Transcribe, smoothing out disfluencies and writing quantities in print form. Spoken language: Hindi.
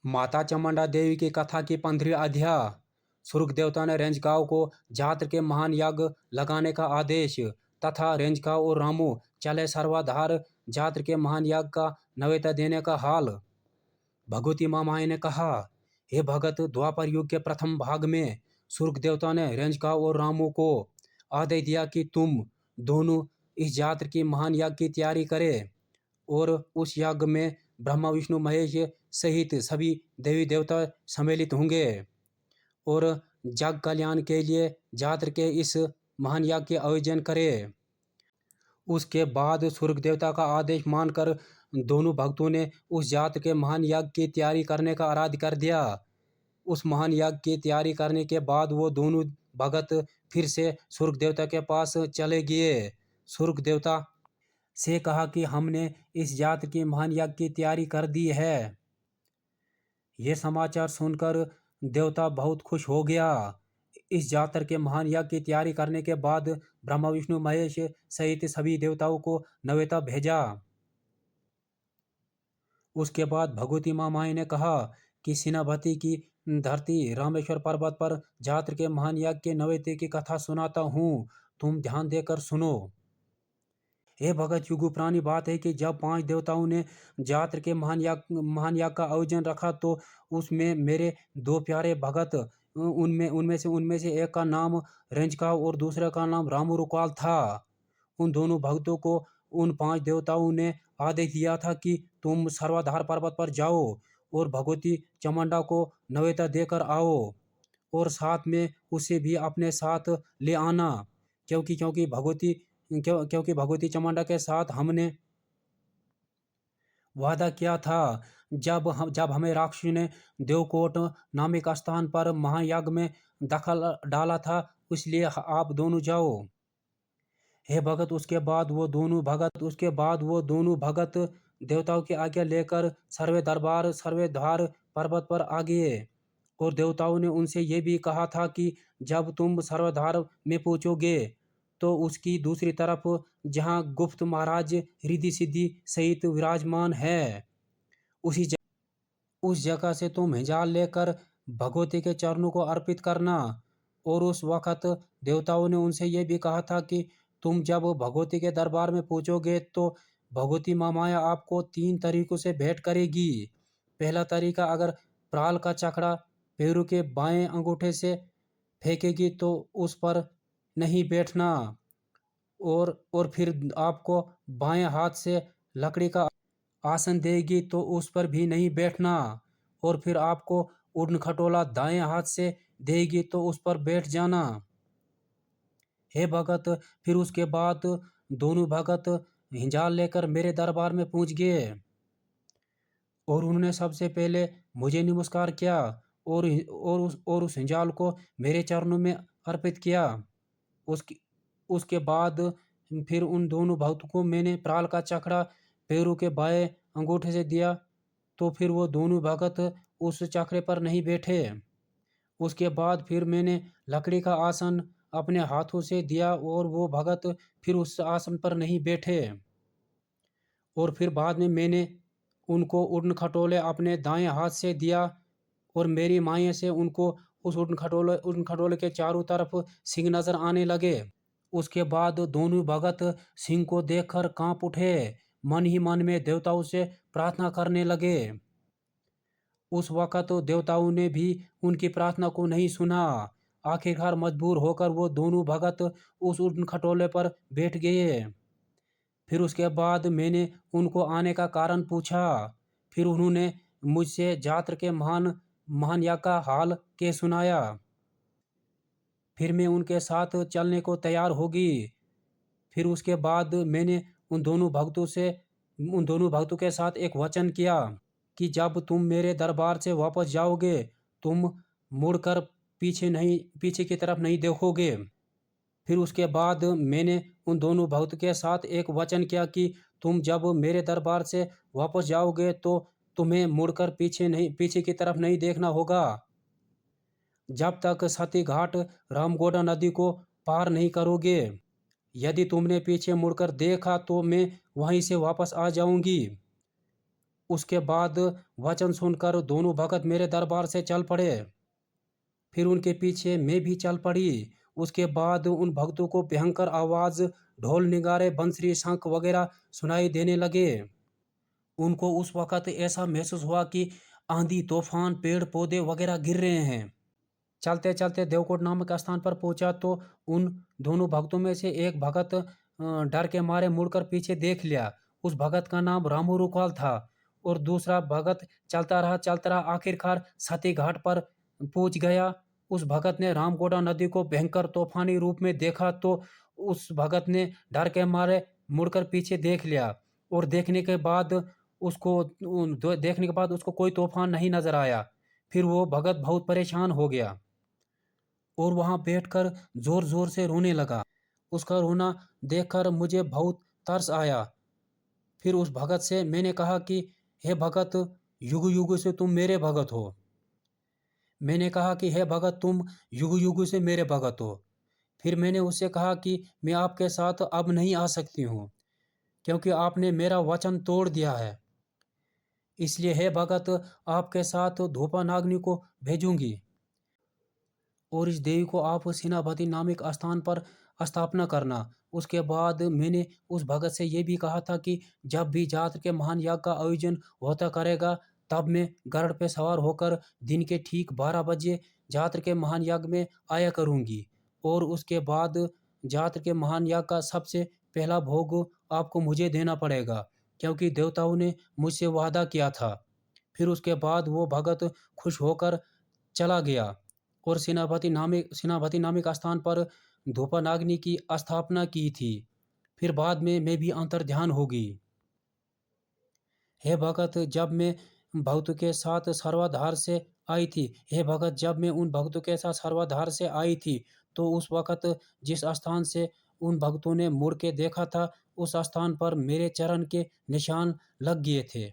माता चामुंडा देवी की कथा की 15वीं अध्याय। सूर्य देवता ने रेंजकाव को जात्र के महान यज्ञ लगाने का आदेश तथा रेंजकाव और रामू चले सर्वाधार जात्र के महान यज्ञ का नवेता देने का हाल। भगवती मामाई ने कहा, हे भगत, द्वापर युग के प्रथम भाग में सूर्य देवता ने रेंजकाव और रामू को आदेश दिया कि तुम दोनों इस जात्र की महान यज्ञ की तैयारी करें और उस यज्ञ में ब्रह्मा विष्णु महेश सहित सभी देवी देवता सम्मिलित होंगे और जग कल्याण के लिए जात्र के इस महान यज्ञ के आयोजन करें। उसके बाद सूर्य देवता का आदेश मानकर दोनों भक्तों ने उस जात्र के महान यज्ञ की तैयारी करने का आराध कर दिया। उस महान यज्ञ की तैयारी करने के बाद वो दोनों भगत फिर से सूर्य देवता के पास चले गए। सूर्य देवता से कहा कि हमने इस जात्र की महान यज्ञ की तैयारी कर दी है। ये समाचार सुनकर देवता बहुत खुश हो गया। इस जात्र के महान यज्ञ की तैयारी करने के बाद ब्रह्मा विष्णु महेश सहित सभी देवताओं को नवेता भेजा। उसके बाद भगवती मामाई ने कहा कि सेनापति की धरती रामेश्वर पर्वत पर जात्र के महान यज्ञ के नवेते की कथा सुनाता हूँ, तुम ध्यान देकर सुनो। हे भगत, युगपुरानी बात है कि जब 5 देवताओं ने जात्र के महान यज्ञ का आयोजन रखा तो उसमें मेरे 2 प्यारे भगत, उनमें से एक का नाम रेंजकाव और दूसरे का नाम रामू रुकाल था। उन दोनों भक्तों को उन 5 देवताओं ने आदेश दिया था कि तुम सर्वाधार पर्वत पर जाओ और भगवती चामुंडा को नवेता देकर आओ और साथ में उसे भी अपने साथ ले आना, क्योंकि भगवती चामुंडा के साथ हमने वादा किया था जब हमें राक्षस ने देवकोट नामक स्थान पर महायज्ञ में दखल डाला था, इसलिए आप दोनों जाओ। हे भगत, उसके बाद वो दोनों भगत देवताओं की आज्ञा लेकर सर्वेधार पर्वत पर आ गए और देवताओं ने उनसे ये भी कहा था कि जब तुम सर्वधार में पहुंचोगे तो उसकी दूसरी तरफ जहां गुप्त महाराज रिद्धि सिद्धि सहित विराजमान है, उस जगह से तुम हिंजाल लेकर भगवती के चरणों को अर्पित करना। और उस वक्त देवताओं ने उनसे यह भी कहा था कि तुम जब भगवती के दरबार में पहुंचोगे तो भगवती मामाया आपको 3 तरीकों से भेंट करेगी। पहला तरीका, अगर प्राल का चकड़ा पैरों के बाएं अंगूठे से फेंकेगी तो उस पर नहीं बैठना, और फिर आपको बाएं हाथ से लकड़ी का आसन देगी तो उस पर भी नहीं बैठना, और फिर आपको उड़न खटोला दाएं हाथ से देगी तो उस पर बैठ जाना। हे भगत, फिर उसके बाद दोनों भगत हिंजाल लेकर मेरे दरबार में पहुंच गए और उन्होंने सबसे पहले मुझे नमस्कार किया और उस हिंजाल को मेरे चरणों में अर्पित किया। उसके बाद फिर उन दोनों भक्तों को मैंने प्राल का चकड़ा पैरों के बाएं अंगूठे से दिया तो फिर वो दोनों भगत उस चक्रे पर नहीं बैठे। उसके बाद फिर मैंने लकड़ी का आसन अपने हाथों से दिया और वो भगत फिर उस आसन पर नहीं बैठे। और फिर बाद में मैंने उनको उड़न खटोले अपने दाएं हाथ से दिया और मेरी माया से उनको उस उड़न खटोले के चारों तरफ सिंह नजर आने लगे। उसके बाद दोनों भगत सिंह को देखकर कांप उठे, मन ही मन में देवताओं से प्रार्थना करने लगे। उस वक्त देवताओं ने भी उनकी प्रार्थना को नहीं सुना। आखिरकार मजबूर होकर वो दोनों भगत उस उड़न खटोले पर बैठ गए। फिर उसके बाद मैंने उनको आने का कारण पूछा। फिर उन्होंने मुझसे जात्र के महान यज्ञ का हाल के सुनाया। फिर मैं उनके साथ चलने को तैयार होगी। फिर उसके बाद मैंने उन दोनों भक्तों के साथ एक वचन किया कि जब तुम मेरे दरबार से वापस जाओगे तुम मुड़कर पीछे की तरफ नहीं देखोगे। फिर उसके बाद मैंने उन दोनों भक्त के साथ एक वचन किया कि तुम जब मेरे दरबार से वापस जाओगे तो तुम्हें मुड़कर पीछे की तरफ नहीं देखना होगा जब तक सती घाट रामगोड़ा नदी को पार नहीं करोगे। यदि तुमने पीछे मुड़कर देखा तो मैं वहीं से वापस आ जाऊंगी। उसके बाद वचन सुनकर दोनों भगत मेरे दरबार से चल पड़े। फिर उनके पीछे मैं भी चल पड़ी। उसके बाद उन भक्तों को भयंकर आवाज, ढोल निगारे, बंसरी, शंख वगैरह सुनाई देने लगे। उनको उस वक्त ऐसा महसूस हुआ कि आंधी, तूफान, पेड़ पौधे वगैरह गिर रहे हैं। चलते चलते देवकोट नामक स्थान पर पहुंचा तो उन दोनों भक्तों में से एक भगत डर के मारे मुड़कर पीछे देख लिया। उस भगत का नाम रामू रुकाल था। और दूसरा भगत चलता रहा, आखिरकार सती घाट पर पहुंच गया। उस भगत ने रामकोटा नदी को भयंकर तूफानी रूप में देखा तो उस भगत ने डर के मारे मुड़कर पीछे देख लिया। और देखने के बाद उसको कोई तूफान नहीं नजर आया। फिर वो भगत बहुत परेशान हो गया और वहां बैठकर जोर जोर से रोने लगा। उसका रोना देखकर मुझे बहुत तरस आया। फिर उस भगत से मैंने कहा कि हे भगत, युग युग से तुम मेरे भगत हो। मैंने कहा कि हे भगत, तुम युग युग से मेरे भगत हो। फिर मैंने उससे कहा कि मैं आपके साथ अब नहीं आ सकती हूँ, क्योंकि आपने मेरा वचन तोड़ दिया है। इसलिए हे भगत, आपके साथ धूपा नागनी को भेजूंगी और इस देवी को आप सेनापति नामक स्थान पर स्थापना करना। उसके बाद मैंने उस भगत से ये भी कहा था कि जब भी जात्र के महान याग का आयोजन होता करेगा, तब मैं गरुड़ पे सवार होकर दिन के ठीक 12 बजे जात्र के महान याग में आया करूंगी। और उसके बाद जात्र के महान याग का सबसे पहला भोग आपको मुझे देना पड़ेगा, क्योंकि देवताओं ने मुझसे वादा किया था। फिर उसके बाद वो भगत खुश होकर चला गया और सेनापति नामक स्थान पर धूपानाग्नि की स्थापना की थी। फिर बाद में मैं भी अंतर्ध्यान होगी। हे भगत, जब मैं भक्तों के साथ सर्वाधार से आई थी हे भगत, जब मैं उन भक्तों के साथ सर्वाधार से आई थी तो उस वक्त जिस स्थान से उन भक्तों ने मुड़ के देखा था, उस स्थान पर मेरे चरण के निशान लग गए थे।